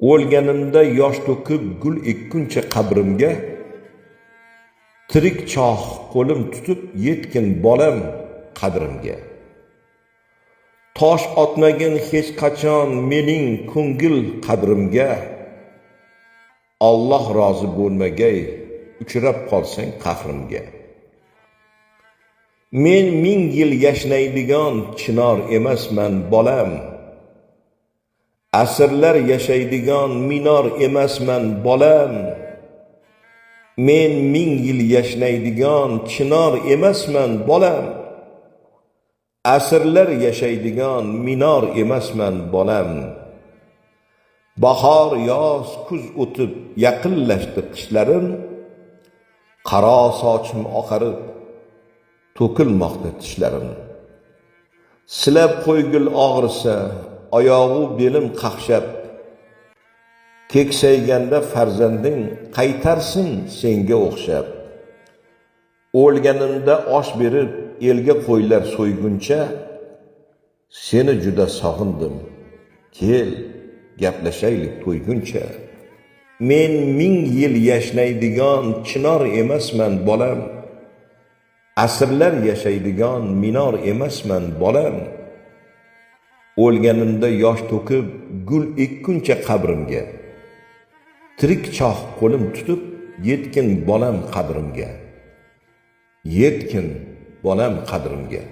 O'lganimda yosh to'kib gul ekkuncha qabrimga, tirik choh qo'lim tutib yetkin bolam qadrimga. Tosh otmagin hech qachon mening ko'ngil qadrimga, Alloh rozi bo'lmagay uchrab qolsang qahrimga. Men 1000 yil yashnaydigan chinor emasman bolam, asrlar yashaydigan minor emasman bolam. Men 1000 yil yashnaydigan chinor emasman bolam, asrlar yashaydigan minor emasman bolam. Bahor, yoz, kuz o'tib yaqinlashdi qishlarim, qaro sochim oqarib to'kilmoqda tishlarim. Silab qo'ygil og'risa, oyog'u belim qaqshab, keksayganda farzanding qaytarsin senga o'xshab. O'lganimda osh berib elga qo'ylar so'yguncha, seni juda sog'indim, kel gaplashaylik to'yguncha. Men 1000 yil yashnaydigan chinor emasman bolam, asrlar yashaydigan minor emasman bolam. O'lganimda yosh to'kib gul ekkuncha qabrimga, tirik choh qo'lim tutib yetkin bolam qadrimga, yetkin bolam qadrimga.